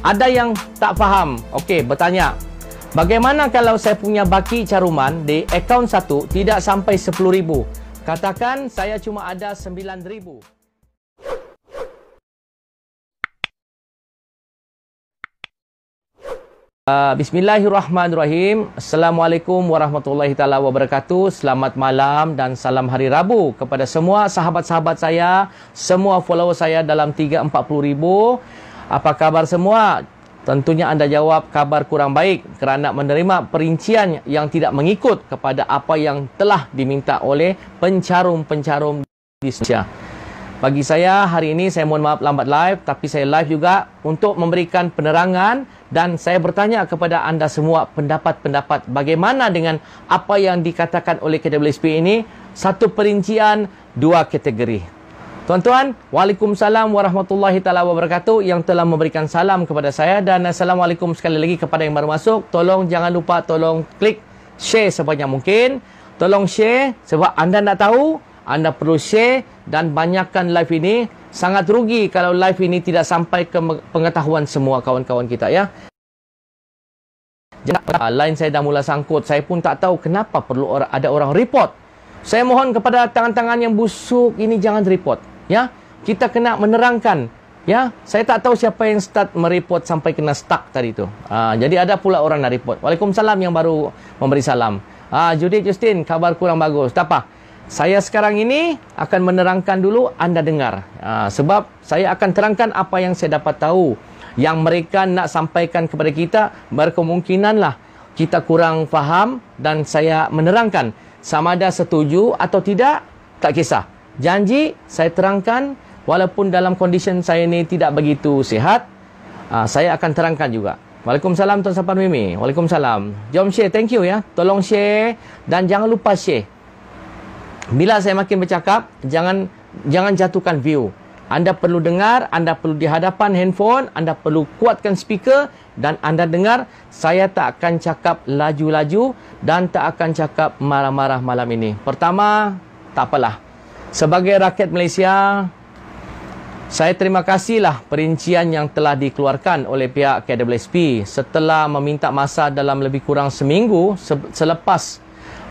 Ada yang tak faham. Okey, bertanya. Bagaimana kalau saya punya baki caruman di akaun 1 tidak sampai 10,000? Katakan saya cuma ada 9,000. Bismillahirrahmanirrahim. Assalamualaikum warahmatullahi taala wabarakatuh. Selamat malam dan salam hari Rabu kepada semua sahabat-sahabat saya, semua follower saya dalam 340,000. Apa kabar semua? Tentunya anda jawab kabar kurang baik kerana menerima perincian yang tidak mengikut kepada apa yang telah diminta oleh pencarum-pencarum di Indonesia. Bagi saya, hari ini saya mohon maaf lambat live, tapi saya live juga untuk memberikan penerangan dan saya bertanya kepada anda semua pendapat-pendapat bagaimana dengan apa yang dikatakan oleh KWSP ini, satu perincian, dua kategori. Tuan-tuan, Waalaikumsalam warahmatullahi taala wabarakatuh yang telah memberikan salam kepada saya dan Assalamualaikum sekali lagi kepada yang baru masuk. Tolong jangan lupa tolong klik share sebanyak mungkin. Tolong share sebab anda nak tahu, anda perlu share dan banyakkan live ini. Sangat rugi kalau live ini tidak sampai ke pengetahuan semua kawan-kawan kita ya. Line saya dah mula sangkut. Saya pun tak tahu kenapa perlu ada orang report. Saya mohon kepada tangan-tangan yang busuk ini jangan report ya. Kita kena menerangkan ya. Saya tak tahu siapa yang start mereport sampai kena stuck tadi tu. Jadi ada pula orang nak report. Waalaikumsalam yang baru memberi salam. Judith Justin, kabar kurang bagus. Tak apa. Saya sekarang ini akan menerangkan dulu, anda dengar. Sebab saya akan terangkan apa yang saya dapat tahu. Yang mereka nak sampaikan kepada kita, berkemungkinanlah kita kurang faham dan saya menerangkan. Sama ada setuju atau tidak, tak kisah. Janji, saya terangkan walaupun dalam kondisi saya ini tidak begitu sihat, saya akan terangkan juga. Waalaikumsalam Tuan Sapan Mimi. Waalaikumsalam. Jom share, thank you ya. Tolong share dan jangan lupa share. Bila saya makin bercakap, jangan jatuhkan view. Anda perlu dengar, anda perlu di hadapan handphone, anda perlu kuatkan speaker dan anda dengar. Saya tak akan cakap laju-laju dan tak akan cakap marah-marah malam ini. Pertama, tak apalah. Sebagai rakyat Malaysia, saya terima kasihlah perincian yang telah dikeluarkan oleh pihak KWSP setelah meminta masa dalam lebih kurang seminggu selepas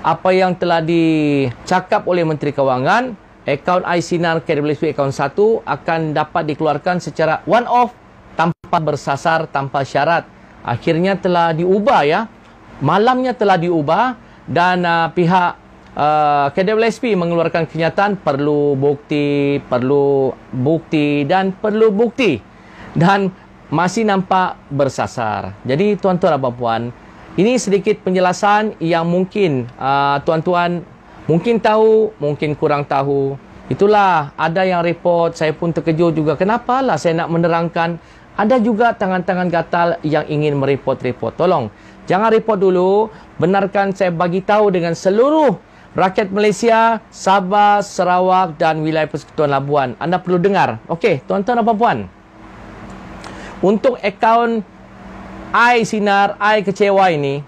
apa yang telah dicakap oleh Menteri Kewangan. Akaun iSinar KWSP akaun 1 akan dapat dikeluarkan secara one off tanpa bersasar, tanpa syarat. Akhirnya telah diubah ya. Malamnya telah diubah dan pihak KWSP mengeluarkan kenyataan perlu bukti dan perlu bukti dan masih nampak bersasar. Jadi tuan-tuan dan puan, ini sedikit penjelasan yang mungkin tuan-tuan mungkin tahu, mungkin kurang tahu. Itulah, ada yang report, saya pun terkejut juga. Kenapalah saya nak menerangkan. Ada juga tangan-tangan gatal yang ingin mereport-report. Tolong, jangan report dulu. Benarkan saya bagi tahu dengan seluruh rakyat Malaysia, Sabah, Sarawak dan wilayah Persekutuan Labuan. Anda perlu dengar. Okey, tuan-tuan dan puan. Untuk akaun iSinar, iKecewa ini,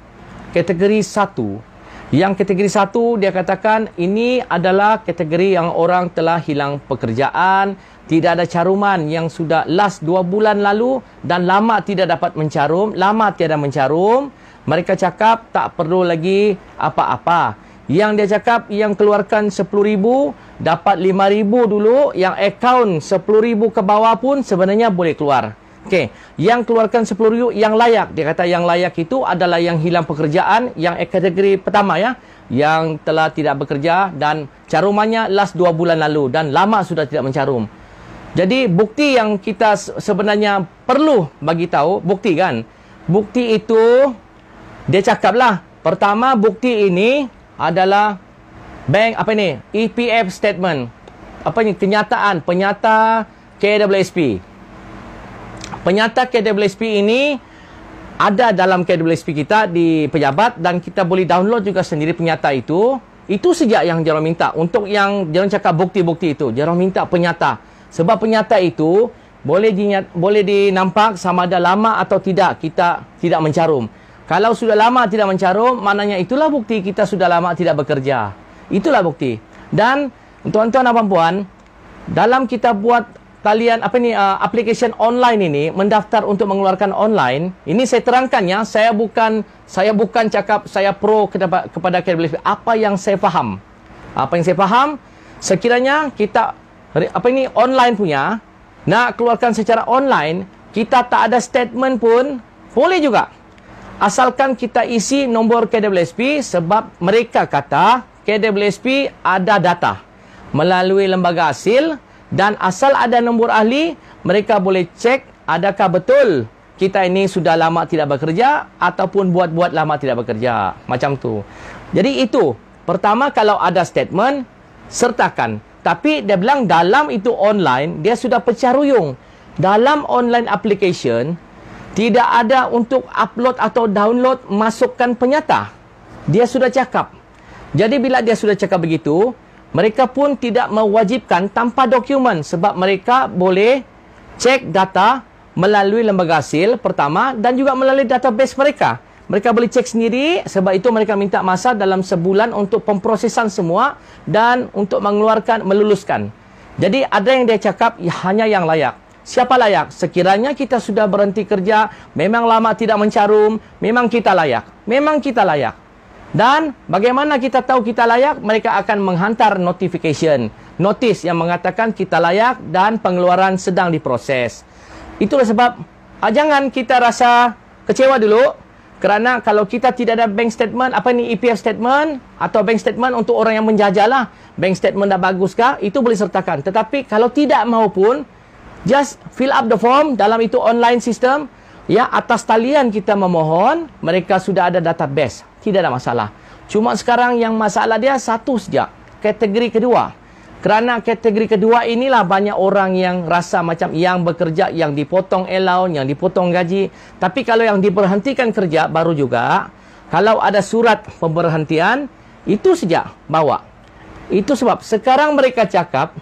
kategori 1. Yang kategori 1, dia katakan ini adalah kategori yang orang telah hilang pekerjaan, tidak ada caruman yang sudah last 2 bulan lalu dan lama tidak dapat mencarum, lama tiada mencarum. Mereka cakap tak perlu lagi apa-apa. Yang dia cakap yang keluarkan 10,000 dapat 5,000 dulu, yang akaun 10,000 ke bawah pun sebenarnya boleh keluar. Okey, yang keluarkan 10,000 yang layak. Dia kata yang layak itu adalah yang hilang pekerjaan, yang kategori pertama ya, yang telah tidak bekerja dan carumannya last 2 bulan lalu dan lama sudah tidak mencarum. Jadi bukti yang kita sebenarnya perlu bagi tahu, bukti kan. Bukti itu dia cakaplah, pertama bukti ini adalah bank apa ini? EPF statement. Apa ni? Kenyataan penyata KWSP. Penyata KWSP ini ada dalam KWSP kita di pejabat dan kita boleh download juga sendiri penyata itu. Itu sejak yang diorang minta. Untuk yang diorang cakap bukti-bukti itu, diorang minta penyata. Sebab penyata itu boleh dinampak sama ada lama atau tidak kita tidak mencarum. Kalau sudah lama tidak mencarum, maknanya itulah bukti kita sudah lama tidak bekerja. Itulah bukti. Dan tuan-tuan dan puan, dalam kita buat talian aplikasi online ini mendaftar untuk mengeluarkan online, ini saya terangkan ya, saya bukan cakap saya pro kepada KWSP. Apa yang saya faham? Sekiranya kita online punya nak keluarkan secara online, kita tak ada statement pun boleh juga. Asalkan kita isi nombor KWSP, sebab mereka kata KWSP ada data melalui lembaga hasil. Dan asal ada nombor ahli, mereka boleh cek adakah betul kita ini sudah lama tidak bekerja ataupun buat-buat lama tidak bekerja. Macam tu. Jadi itu. Pertama, kalau ada statement, sertakan. Tapi dia bilang dalam itu online, dia sudah pecah ruyung. Dalam online application, tidak ada untuk upload atau download, masukkan penyata. Dia sudah cakap. Jadi bila dia sudah cakap begitu, mereka pun tidak mewajibkan tanpa dokumen, sebab mereka boleh cek data melalui lembaga hasil pertama dan juga melalui database mereka. Mereka boleh cek sendiri, sebab itu mereka minta masa dalam sebulan untuk pemprosesan semua dan untuk meluluskan. Jadi ada yang dia cakap hanya yang layak. Siapa layak? Sekiranya kita sudah berhenti kerja, memang lama tidak mencarum, memang kita layak. Memang kita layak. Dan bagaimana kita tahu kita layak? Mereka akan menghantar notification, notis yang mengatakan kita layak dan pengeluaran sedang diproses. Itulah sebab jangan kita rasa kecewa dulu, kerana kalau kita tidak ada bank statement, EPF statement atau bank statement untuk orang yang menjajalah, bank statement dah baguskah, itu boleh sertakan. Tetapi kalau tidak mahu pun, just fill up the form dalam itu online system. Ya, atas talian kita memohon, mereka sudah ada database. Tidak ada masalah. Cuma sekarang yang masalah dia satu saja, kategori kedua. Kerana kategori kedua inilah banyak orang yang rasa macam yang bekerja, yang dipotong allowance, yang dipotong gaji. Tapi kalau yang diberhentikan kerja, baru juga. Kalau ada surat pemberhentian, itu saja bawa. Itu sebab sekarang mereka cakap,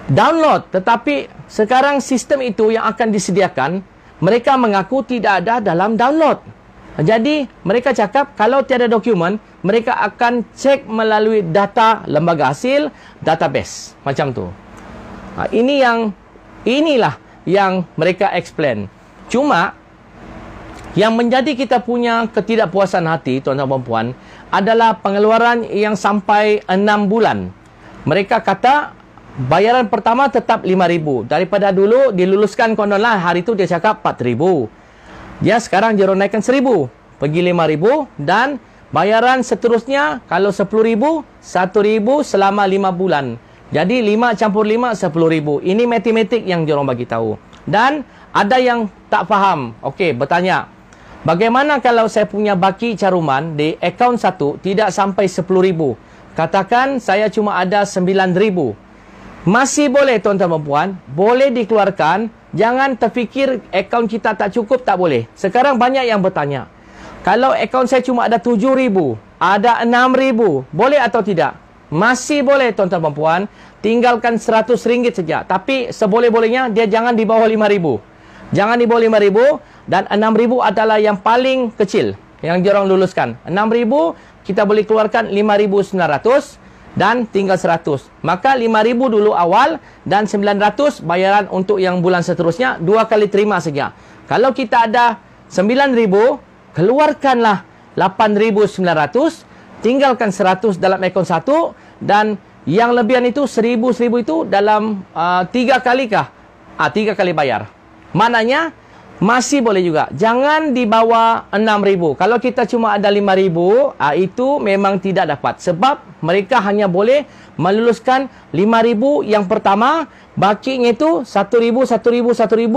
download. Tetapi sekarang sistem itu yang akan disediakan, mereka mengaku tidak ada dalam download. Jadi, mereka cakap kalau tiada dokumen, mereka akan cek melalui data lembaga hasil, database. Macam tu. Inilah yang mereka explain. Cuma, yang menjadi kita punya ketidakpuasan hati, tuan-tuan dan puan, adalah pengeluaran yang sampai 6 bulan. Mereka kata, bayaran pertama tetap RM5,000. Daripada dulu diluluskan kononlah, hari itu dia cakap RM4,000. Dia sekarang dia naikkan RM1,000. Pergi RM5,000 dan bayaran seterusnya kalau RM10,000, RM1,000 selama 5 bulan. Jadi 5 campur 5, RM10,000. Ini matematik yang diorang bagi tahu. Dan ada yang tak faham. Okey, bertanya, bagaimana kalau saya punya baki caruman di akaun 1 tidak sampai RM10,000? Katakan saya cuma ada RM9,000. Masih boleh, tuan-tuan dan puan, boleh dikeluarkan. Jangan terfikir akaun kita tak cukup, tak boleh. Sekarang banyak yang bertanya, kalau akaun saya cuma ada RM7,000, ada RM6,000, boleh atau tidak? Masih boleh, tuan-tuan dan puan. Tinggalkan RM100 saja. Tapi seboleh-bolehnya dia jangan di bawah RM5,000. Jangan di bawah RM5,000 dan RM6,000 adalah yang paling kecil yang diorang luluskan. RM6,000 kita boleh keluarkan RM5,900 dan tinggal RM100. Maka RM5,000 dulu awal dan RM900 bayaran untuk yang bulan seterusnya, 2 kali terima saja. Kalau kita ada RM9,000, keluarkanlah RM8,900, tinggalkan RM100 dalam akaun 1 dan yang lebihan itu RM1,000 itu dalam 3 kali kah? 3 kali bayar. Maknanya masih boleh juga. Jangan di bawah RM6,000. Kalau kita cuma ada RM5,000, itu memang tidak dapat. Sebab mereka hanya boleh meluluskan RM5,000 yang pertama, bakinya itu RM1,000, RM1,000,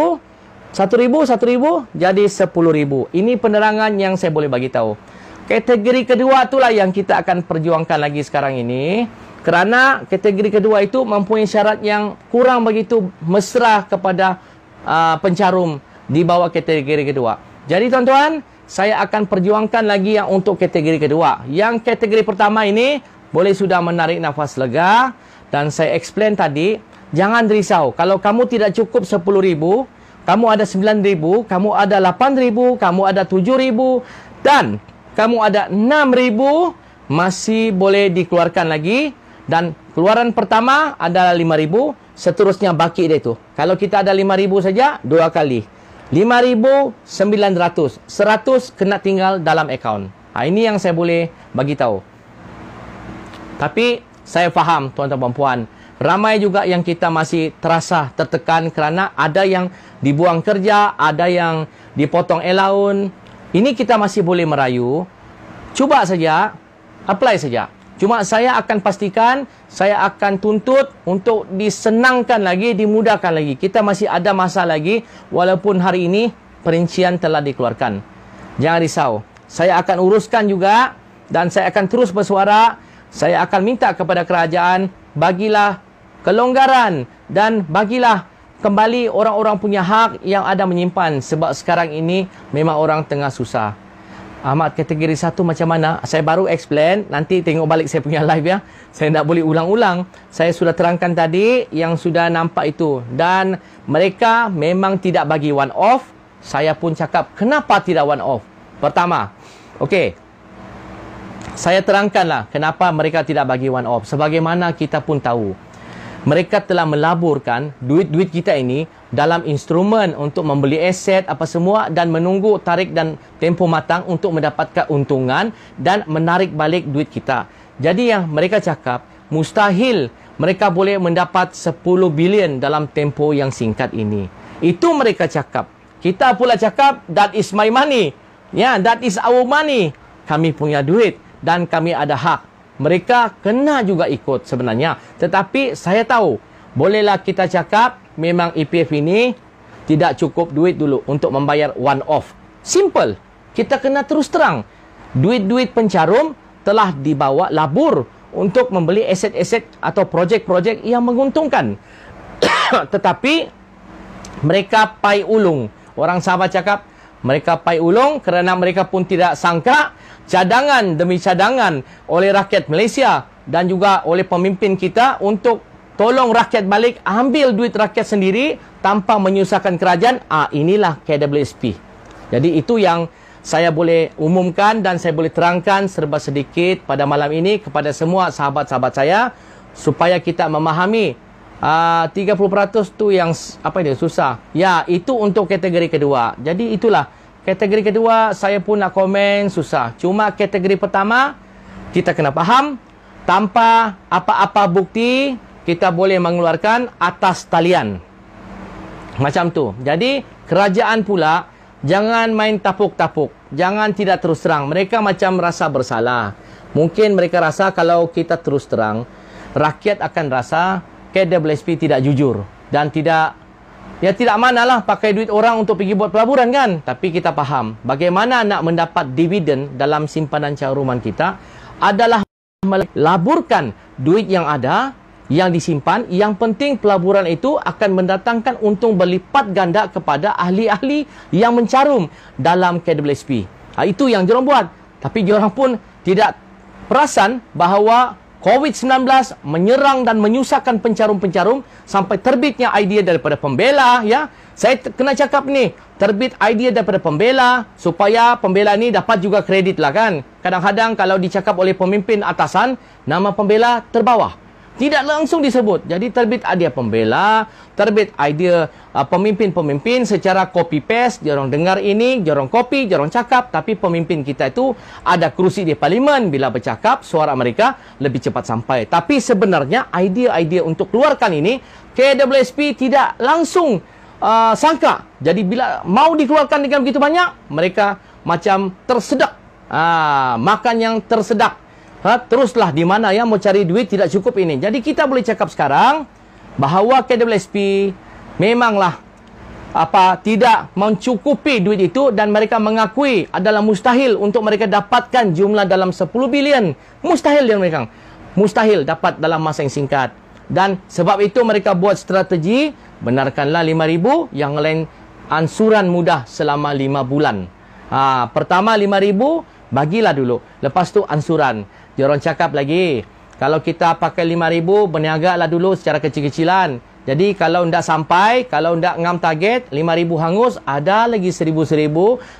RM1,000, RM1,000, jadi RM10,000. Ini penerangan yang saya boleh bagi tahu. Kategori kedua itulah yang kita akan perjuangkan lagi sekarang ini. Kerana kategori kedua itu mempunyai syarat yang kurang begitu mesra kepada pencarum di bawah kategori kedua. Jadi tuan-tuan, saya akan perjuangkan lagi yang untuk kategori kedua. Yang kategori pertama ini boleh sudah menarik nafas lega. Dan saya explain tadi, jangan risau. Kalau kamu tidak cukup RM10,000, kamu ada RM9,000, kamu ada RM8,000, kamu ada RM7,000 dan kamu ada RM6,000, masih boleh dikeluarkan lagi. Dan keluaran pertama adalah RM5,000, seterusnya baki dia itu. Kalau kita ada 5,000 saja, 2 kali. 5,900. 100 kena tinggal dalam akaun. Ini yang saya boleh bagi tahu. Tapi saya faham tuan-tuan dan puan, ramai juga yang kita masih terasa tertekan kerana ada yang dibuang kerja, ada yang dipotong allowance. Ini kita masih boleh merayu. Cuba saja, apply saja. Cuma saya akan pastikan, saya akan tuntut untuk disenangkan lagi, dimudahkan lagi. Kita masih ada masa lagi, walaupun hari ini perincian telah dikeluarkan. Jangan risau. Saya akan uruskan juga dan saya akan terus bersuara. Saya akan minta kepada kerajaan, bagilah kelonggaran dan bagilah kembali orang-orang punya hak yang ada menyimpan. Sebab sekarang ini memang orang tengah susah. Ahmad, kategori 1 macam mana? Saya baru explain. Nanti tengok balik saya punya live ya. Saya tak boleh ulang-ulang. Saya sudah terangkan tadi yang sudah nampak itu. Dan mereka memang tidak bagi one off. Saya pun cakap, kenapa tidak one off? Pertama, okey, saya terangkanlah kenapa mereka tidak bagi one off. Sebagaimana kita pun tahu, mereka telah melaburkan duit-duit kita ini dalam instrumen untuk membeli aset apa semua dan menunggu tarik dan tempoh matang untuk mendapatkan untungan dan menarik balik duit kita. Jadi yang mereka cakap, mustahil mereka boleh mendapat 10 bilion dalam tempoh yang singkat ini. Itu mereka cakap. Kita pula cakap, that is my money. Ya, that is our money. Kami punya duit dan kami ada hak. Mereka kena juga ikut sebenarnya. Tetapi saya tahu, bolehlah kita cakap memang EPF ini tidak cukup duit dulu untuk membayar one off. Simple. Kita kena terus terang. Duit-duit pencarum telah dibawa labur untuk membeli aset-aset atau projek-projek yang menguntungkan. Tetapi mereka pai ulung. Orang Sabah cakap, mereka pai ulung kerana mereka pun tidak sangka cadangan demi cadangan oleh rakyat Malaysia dan juga oleh pemimpin kita untuk tolong rakyat balik, ambil duit rakyat sendiri tanpa menyusahkan kerajaan. Inilah KWSP. Jadi itu yang saya boleh umumkan dan saya boleh terangkan serba sedikit pada malam ini kepada semua sahabat-sahabat saya supaya kita memahami 30% tu yang apa dia susah. Ya, itu untuk kategori kedua. Jadi itulah kategori kedua saya pun nak komen susah. Cuma kategori pertama kita kena faham tanpa apa-apa bukti kita boleh mengeluarkan atas talian. Macam tu. Jadi kerajaan pula jangan main tapuk-tapuk. Jangan tidak terus terang. Mereka macam rasa bersalah. Mungkin mereka rasa kalau kita terus terang, rakyat akan rasa KWSP tidak jujur dan tidak manalah pakai duit orang untuk pergi buat pelaburan kan. Tapi kita faham bagaimana nak mendapat dividen dalam simpanan caruman kita adalah melaburkan duit yang ada, yang disimpan. Yang penting pelaburan itu akan mendatangkan untung berlipat ganda kepada ahli-ahli yang mencarum dalam KWSP. Itu yang diorang buat. Tapi diorang pun tidak perasan bahawa COVID-19 menyerang dan menyusahkan pencarum-pencarum sampai terbitnya idea daripada pembela. Ya, saya kena cakap ni, terbit idea daripada pembela supaya pembela ni dapat juga kredit lah kan. Kadang-kadang kalau dicakap oleh pemimpin atasan, nama pembela terbawah, tidak langsung disebut. Jadi terbit idea pembela, terbit idea pemimpin-pemimpin secara copy paste. Diorang dengar ini, diorang copy, diorang cakap. Tapi pemimpin kita itu ada kerusi di parlimen. Bila bercakap, suara mereka lebih cepat sampai. Tapi sebenarnya idea-idea untuk keluarkan ini, KWSP tidak langsung sangka. Jadi bila mau dikeluarkan dengan begitu banyak, mereka macam tersedak. Makan yang tersedak. Teruslah di mana yang mau cari duit tidak cukup ini. Jadi kita boleh cakap sekarang bahawa KWSP memanglah tidak mencukupi duit itu dan mereka mengakui adalah mustahil untuk mereka dapatkan jumlah dalam 10 bilion. Mustahil yang mereka. Mustahil dapat dalam masa yang singkat. Dan sebab itu mereka buat strategi, benarkanlah 5,000, yang lain ansuran mudah selama 5 bulan. Pertama 5,000 bagilah dulu. Lepas tu ansuran. Diorang cakap lagi, kalau kita pakai 5,000, berniagalah dulu secara kecil-kecilan. Jadi kalau tidak sampai, kalau tidak ngam target, 5,000 hangus, ada lagi 1,000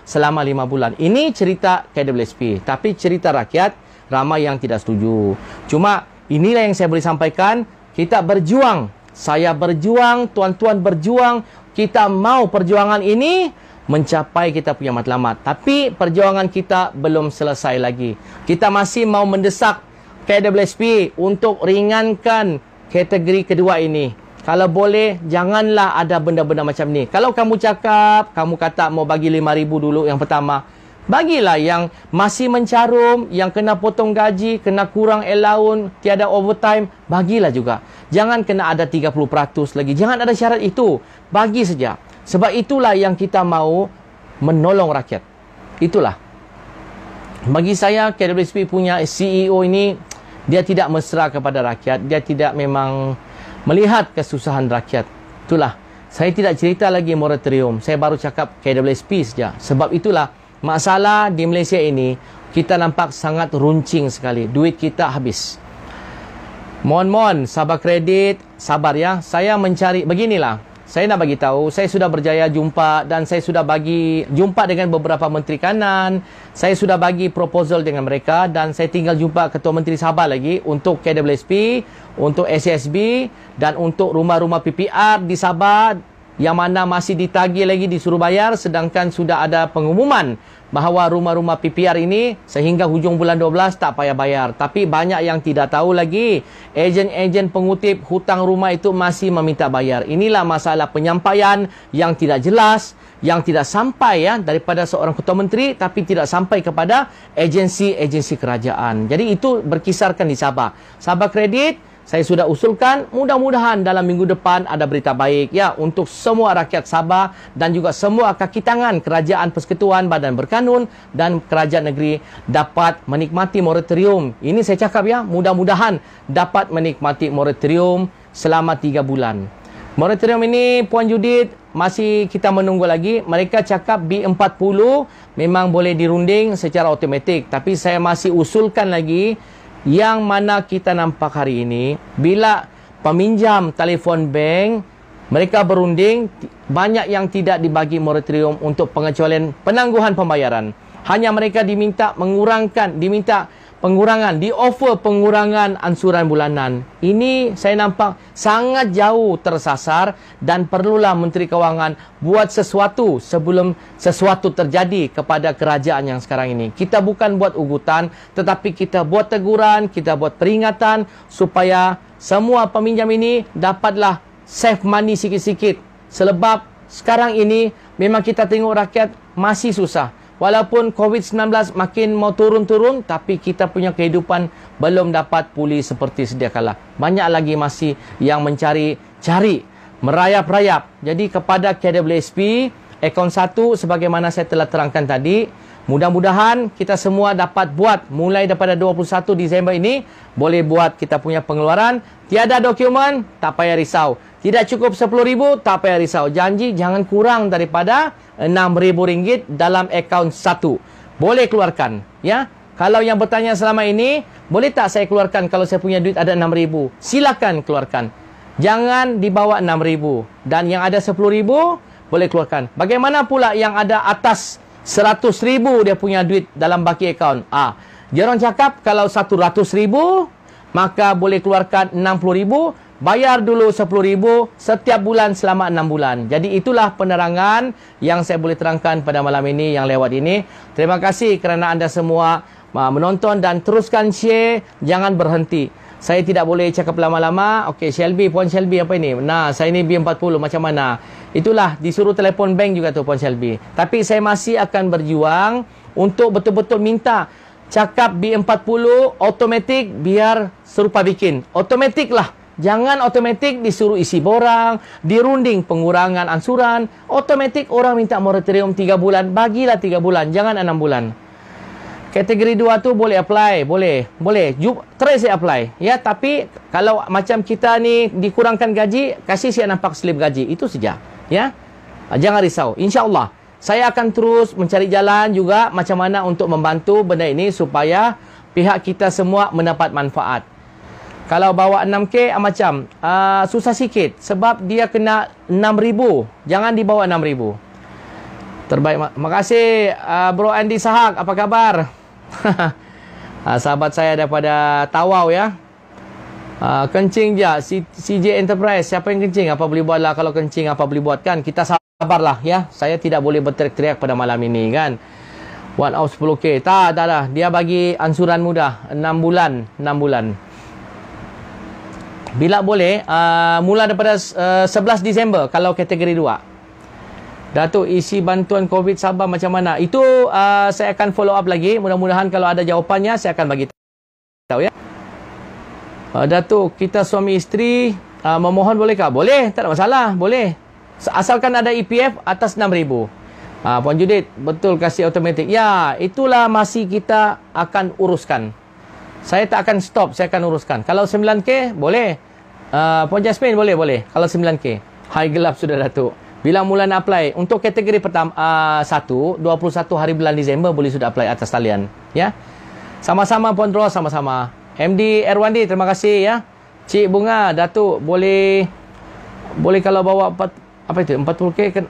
selama 5 bulan. Ini cerita KWSP. Tapi cerita rakyat, ramai yang tidak setuju. Cuma inilah yang saya boleh sampaikan, kita berjuang saya berjuang, tuan-tuan berjuang. Kita mau perjuangan ini mencapai kita punya matlamat. Tapi perjuangan kita belum selesai lagi. Kita masih mau mendesak KWSP untuk ringankan kategori kedua ini. Kalau boleh, janganlah ada benda-benda macam ni. Kalau kamu cakap, kamu kata mau bagi 5,000 dulu yang pertama, bagilah yang masih mencarum, yang kena potong gaji, kena kurang allowance, tiada overtime, bagilah juga. Jangan kena ada 30% lagi. Jangan ada syarat itu. Bagi saja. Sebab itulah yang kita mau menolong rakyat. Itulah. Bagi saya, KWSP punya CEO ini, dia tidak mesra kepada rakyat. Dia tidak memang melihat kesusahan rakyat. Itulah. Saya tidak cerita lagi moratorium. Saya baru cakap KWSP saja. Sebab itulah masalah di Malaysia ini, kita nampak sangat runcing sekali. Duit kita habis. Mohon sabar kredit, sabar ya. Saya mencari, beginilah. Saya nak bagi tahu, saya sudah berjaya jumpa dan saya sudah bagi jumpa dengan beberapa menteri kanan. Saya sudah bagi proposal dengan mereka dan saya tinggal jumpa Ketua Menteri Sabah lagi untuk KWSP, untuk SSB dan untuk rumah-rumah PPR di Sabah yang mana masih ditagih lagi disuruh bayar, sedangkan sudah ada pengumuman bahawa rumah-rumah PPR ini sehingga hujung bulan 12 tak payah bayar. Tapi banyak yang tidak tahu lagi. Ejen-ejen pengutip hutang rumah itu masih meminta bayar. Inilah masalah penyampaian yang tidak jelas, yang tidak sampai ya daripada seorang ketua menteri tapi tidak sampai kepada agensi-agensi kerajaan. Jadi itu berkisarkan di Sabah. Sabah kredit saya sudah usulkan, mudah-mudahan dalam minggu depan ada berita baik ya untuk semua rakyat Sabah dan juga semua kaki tangan kerajaan persekutuan badan berkanun dan kerajaan negeri dapat menikmati moratorium. Ini saya cakap ya, mudah-mudahan dapat menikmati moratorium selama 3 bulan. Moratorium ini Puan Judith masih kita menunggu lagi. Mereka cakap B40 memang boleh dirunding secara automatik, tapi saya masih usulkan lagi yang mana kita nampak hari ini, bila peminjam telefon bank, mereka berunding, banyak yang tidak dibagi moratorium untuk pengecualian penangguhan pembayaran. Hanya mereka diminta pengurangan, di-offer pengurangan ansuran bulanan. Ini saya nampak sangat jauh tersasar dan perlulah Menteri Kewangan buat sesuatu sebelum sesuatu terjadi kepada kerajaan yang sekarang ini. Kita bukan buat ugutan, tetapi kita buat teguran, kita buat peringatan supaya semua peminjam ini dapatlah save money sikit-sikit. Sebab sekarang ini memang kita tengok rakyat masih susah. Walaupun COVID-19 makin mau turun-turun, tapi kita punya kehidupan belum dapat pulih seperti sedia kala. Banyak lagi masih yang mencari-cari, merayap-rayap. Jadi kepada KWSP, akaun 1 sebagaimana saya telah terangkan tadi, mudah-mudahan kita semua dapat buat mulai daripada 21 Disember ini, boleh buat kita punya pengeluaran. Tiada dokumen, tak payah risau. Tidak cukup 10,000, tak payah risau. Janji jangan kurang daripada RM6,000 dalam akaun 1. Boleh keluarkan. Ya. Kalau yang bertanya selama ini, boleh tak saya keluarkan kalau saya punya duit ada RM6,000? Silakan keluarkan. Jangan dibawa RM6,000. Dan yang ada RM10,000, boleh keluarkan. Bagaimana pula yang ada atas RM100,000 dia punya duit dalam baki akaun? Dia orang cakap kalau RM100,000, maka boleh keluarkan RM60,000. Bayar dulu RM10,000 setiap bulan selama 6 bulan. Jadi itulah penerangan yang saya boleh terangkan pada malam ini yang lewat ini. Terima kasih kerana anda semua menonton dan teruskan share. Jangan berhenti. Saya tidak boleh cakap lama-lama. Okey, Shelby, Puan Shelby apa ini? Nah, saya ini B40 macam mana? Itulah disuruh telefon bank juga tu Puan Shelby. Tapi saya masih akan berjuang untuk betul-betul minta cakap B40 automatik biar serupa bikin. Automatik lah. Jangan automatik disuruh isi borang, dirunding pengurangan ansuran. Automatik orang minta moratorium 3 bulan, bagilah 3 bulan, jangan 6 bulan. Kategori 2 tu boleh apply, boleh. Terus saya apply. Ya, tapi kalau macam kita ni dikurangkan gaji, kasih saya nampak slip gaji, itu saja. Ya. Jangan risau. Insya-Allah saya akan terus mencari jalan juga macam mana untuk membantu benda ini supaya pihak kita semua mendapat manfaat. Kalau bawa 6K macam susah sikit sebab dia kena 6,000. Jangan dibawa 6,000. Terbaik. Terima kasih Bro Andy Sahak. Apa khabar? Sahabat saya daripada Tawau ya. Kencing je CJ Enterprise. Siapa yang kencing? Apa boleh buat lah. Kalau kencing apa boleh buat kan. Kita sabarlah ya. Saya tidak boleh berteriak-teriak pada malam ini kan. 1 hour 10k. Tak dah. Dia bagi ansuran mudah 6 bulan. 6 bulan. Bila boleh mula daripada 11 Disember kalau kategori 2. Datuk, isi bantuan COVID Sabah macam mana? Itu saya akan follow up lagi. Mudah-mudahan kalau ada jawapannya saya akan bagi tahu ya. Datuk, kita suami isteri memohon bolehkah? Boleh, tak ada masalah, boleh. Asalkan ada EPF atas 6,000. Puan Judith, betul kasih automatik. Ya, itulah masih kita akan uruskan. Saya tak akan stop, saya akan uruskan. Kalau 9K, boleh. Puan Jasmine, boleh. Kalau 9K. Hai gelap sudah Datuk. Bila mula nak apply? Untuk kategori pertama 1, 21 hari bulan Disember boleh sudah apply atas talian. Ya. Sama-sama Puan Ros, sama-sama. MD Erwandi, terima kasih ya. Cik Bunga, Datuk, boleh kalau bawa 40K kan,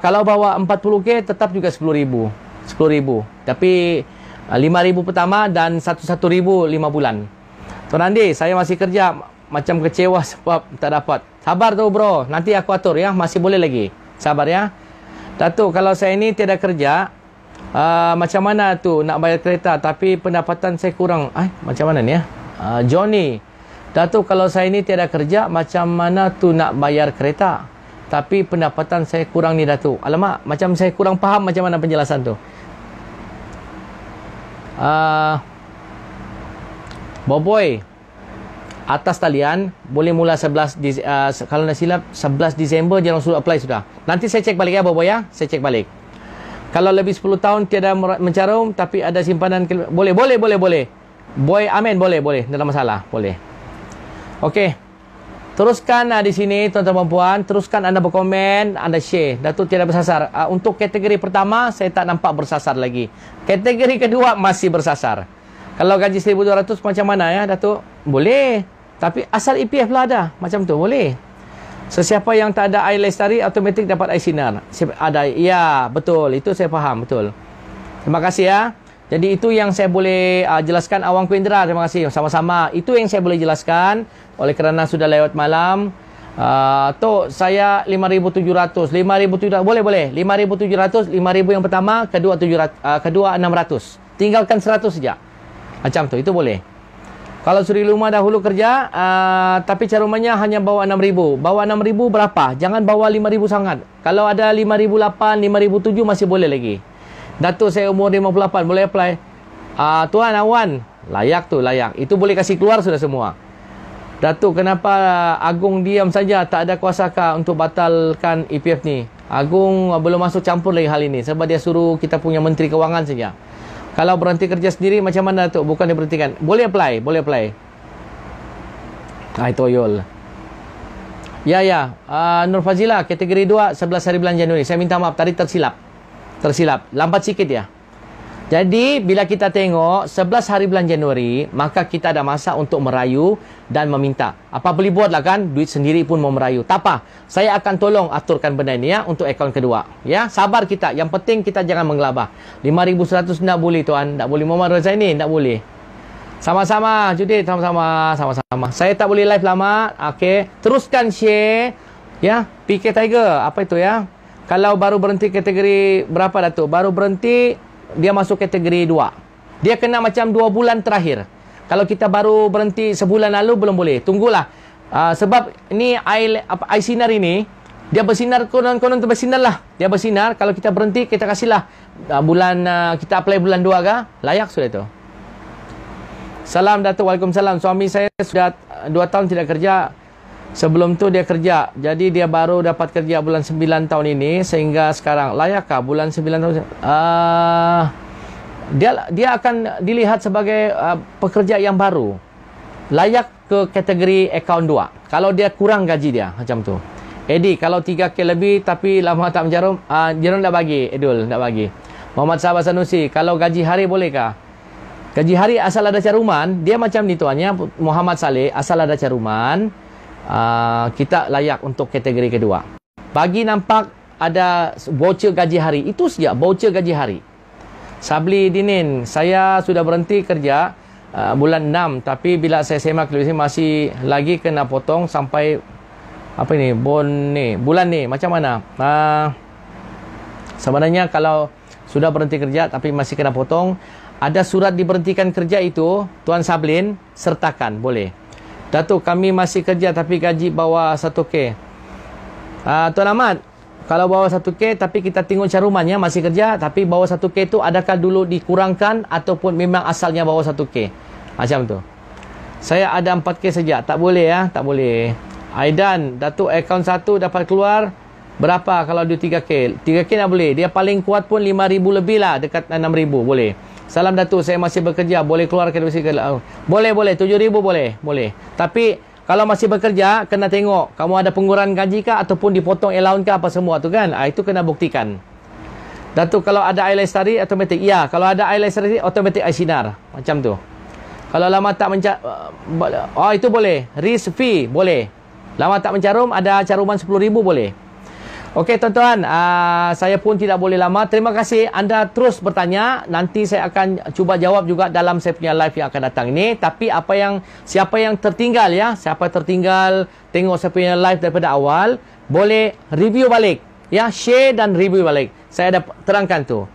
kalau bawa 40K tetap juga 10,000. 10,000. Tapi 5,000 pertama dan 1,000 5 bulan. Tuan Andi, saya masih kerja macam kecewa sebab tak dapat. Sabar tu bro, nanti aku atur ya, masih boleh lagi. Sabar ya. Datuk, kalau saya ini tiada kerja, macam mana tu nak bayar kereta tapi pendapatan saya kurang. Macam mana ni ya? Johnny, Datuk, kalau saya ni tiada kerja, macam mana tu nak bayar kereta tapi pendapatan saya kurang ni Datuk. Alamak, macam saya kurang faham macam mana penjelasan tu. Boboy, atas talian boleh mula 11 kalau nak silap 11 Disember jangan suruh apply sudah. Nanti saya cek balik ya Boboy ya. Saya cek balik. Kalau lebih 10 tahun tiada mencarum tapi ada simpanan boleh. Boy Amin boleh. Tak ada masalah, boleh. Okey. Teruskan di sini tuan-tuan dan puan, teruskan anda berkomen, anda share. Datuk tiada bersasar. Untuk kategori pertama saya tak nampak bersasar lagi. Kategori kedua masih bersasar. Kalau gaji 1,200 macam mana ya Datuk? Boleh. Tapi asal EPF lah ada. Macam tu boleh. Sesiapa yang tak ada air lestari automatik dapat air sinar. Ada, ya betul, itu saya faham betul. Terima kasih ya. Jadi itu yang saya boleh jelaskan Awang Kuindra. Terima kasih sama-sama. Itu yang saya boleh jelaskan. Oleh kerana sudah lewat malam. Tok saya 5,700. 5,700 boleh. 5,700, 5,000 yang pertama, kedua 600. Tinggalkan 100 saja. Macam tu, itu boleh. Kalau suri rumah dahulu kerja, tapi cara rumahnya hanya bawa 6,000. Bawa 6,000 berapa? Jangan bawa 5,000 sangat. Kalau ada 5,008, 5,007 masih boleh lagi. Datuk saya umur 58, boleh apply. Tuan Awan, layak tu, layak. Itu boleh kasih keluar sudah semua. Datuk, kenapa Agung diam saja? Tak ada kuasakah untuk batalkan EPF ni? Agung belum masuk campur lagi hal ini. Sebab dia suruh kita punya Menteri Kewangan saja. Kalau berhenti kerja sendiri macam mana Datuk? Bukan diberhentikan. Boleh apply. Toyol. Ya. Nur Fazila, kategori 2, 11 hari bulan Januari. Saya minta maaf, tadi tersilap. Lambat sikit ya. Jadi, bila kita tengok 11 hari bulan Januari, maka kita ada masa untuk merayu dan meminta. Apa boleh buat lah kan? Duit sendiri pun mau merayu. Tak apa. Saya akan tolong aturkan benda ini ya untuk akaun kedua. Ya, sabar kita. Yang penting kita jangan menggelabah. 5,100 tak boleh tuan. Tak boleh. Muhammad Razaini tak boleh. Sama-sama Judith, sama-sama. Saya tak boleh live lama. Okey, teruskan share ya. PK Tiger, apa itu ya? Kalau baru berhenti kategori berapa Datuk? Baru berhenti dia masuk kategori 2. Dia kena macam 2 bulan terakhir. Kalau kita baru berhenti sebulan lalu belum boleh. Tunggulah. Sebab ini air sinar ini dia bersinar konon bersinar lah. Dia bersinar. Kalau kita berhenti kita kasihlah kita apply bulan 2 ke? Layak sudah itu. Salam Datuk. Waalaikumsalam. Suami saya sudah 2 tahun tidak kerja. Sebelum tu dia kerja. Jadi dia baru dapat kerja bulan 9 tahun ini sehingga sekarang. Layakkah bulan 9 tahun? Dia akan dilihat sebagai pekerja yang baru. Layak ke kategori akaun 2. Kalau dia kurang gaji dia macam tu. Edi, kalau 3K lebih tapi lama tak menjarum, jarum tak bagi. Edul tak bagi. Muhammad Sabah Sanusi, kalau gaji hari bolehkah? Gaji hari asal ada caruman, dia macam ni tuannya Muhammad Saleh, asal ada caruman. Kita layak untuk kategori kedua. Bagi nampak ada voucher gaji hari. Itu saja voucher gaji hari. Sabli Dinin, saya sudah berhenti kerja bulan 6, tapi bila saya semak televisi masih lagi kena potong sampai apa ni, bulan ni. Macam mana? Sebenarnya kalau sudah berhenti kerja tapi masih kena potong, ada surat diberhentikan kerja itu, Tuan Sablin sertakan, boleh. Datuk, kami masih kerja tapi gaji bawah 1K. Tuan Ahmad, kalau bawah 1K tapi kita tengok carumannya masih kerja tapi bawah 1K itu adakah dulu dikurangkan ataupun memang asalnya bawah 1K? Macam tu. Saya ada 4K saja. Tak boleh ya, tak boleh. Aidan, Datuk, akaun 1 dapat keluar berapa kalau dia 3K? 3K tak boleh. Dia paling kuat pun 5,000 lebih lah, dekat 6,000 boleh. Salam Datuk, saya masih bekerja. Boleh keluar ke boleh, 7,000 boleh. Tapi kalau masih bekerja, kena tengok kamu ada pengurangan gaji kah ataupun dipotong allowance kah apa semua tu kan. Itu kena buktikan. Datuk, kalau ada air lestari automatik. Ya, kalau ada air lestari automatik air sinar. Macam tu. Kalau lama tak itu boleh. Risk fee boleh. Lama tak mencarum, ada caruman 10,000 boleh. Okey tuan-tuan, saya pun tidak boleh lama. Terima kasih anda terus bertanya. Nanti saya akan cuba jawab juga dalam saya punya live yang akan datang ini. Tapi siapa yang tertinggal ya, siapa tertinggal tengok saya punya live daripada awal, boleh review balik ya, share dan review balik. Saya ada terangkan tu.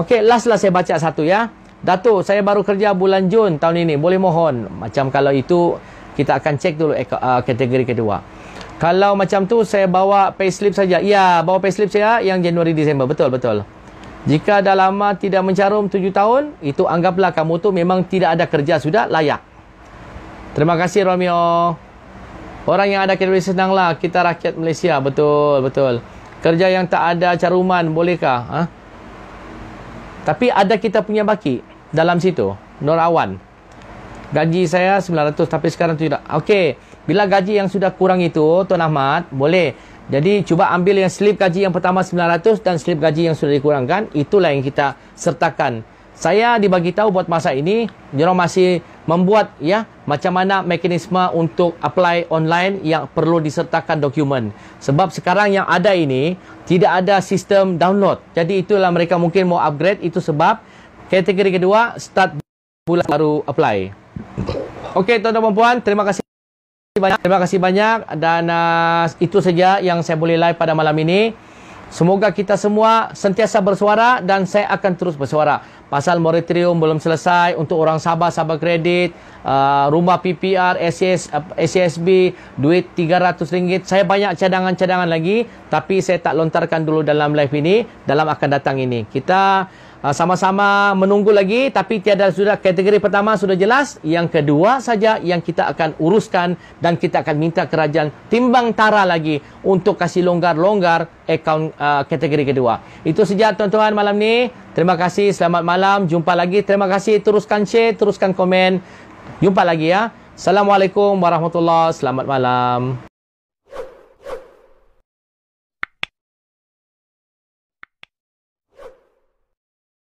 Okey, last saya baca satu ya. Datuk, saya baru kerja bulan Jun tahun ini. Boleh mohon macam kalau itu kita akan cek dulu kategori kedua. Kalau macam tu saya bawa payslip saja. Ya, bawa payslip saya yang Januari Disember. Betul. Jika dah lama tidak mencarum 7 tahun, itu anggaplah kamu tu memang tidak ada kerja sudah, layak. Terima kasih Romeo. Orang yang ada kerja senanglah, kita rakyat Malaysia. Betul. Kerja yang tak ada caruman bolehkah? Tapi ada kita punya baki dalam situ. Nur Awan. Gaji saya 900 tapi sekarang tidak. Okey. Bila gaji yang sudah kurang itu, Tuan Ahmad, boleh. Jadi, cuba ambil yang slip gaji yang pertama 900 dan slip gaji yang sudah dikurangkan. Itulah yang kita sertakan. Saya dibagi tahu buat masa ini, diorang masih membuat ya macam mana mekanisme untuk apply online yang perlu disertakan dokumen. Sebab sekarang yang ada ini, tidak ada sistem download. Jadi, itulah mereka mungkin mau upgrade. Itu sebab kategori kedua, start bulan baru apply. Okey, tuan-tuan dan puan, terima kasih banyak dan itu saja yang saya boleh live pada malam ini. Semoga kita semua sentiasa bersuara dan saya akan terus bersuara. Pasal moratorium belum selesai untuk orang Sabah kredit, rumah PPR, SASB, duit RM300. Saya banyak cadangan-cadangan lagi tapi saya tak lontarkan dulu dalam live ini, dalam akan datang ini. Kita sama-sama menunggu lagi tapi sudah kategori pertama sudah jelas, yang kedua saja yang kita akan uruskan dan kita akan minta kerajaan timbang tara lagi untuk kasih longgar-longgar akaun kategori kedua. Itu saja tuan-tuan malam ni. Terima kasih, selamat malam, jumpa lagi. Terima kasih, teruskan share, teruskan komen. Jumpa lagi ya. Assalamualaikum warahmatullahi wabarakatuh. Selamat malam.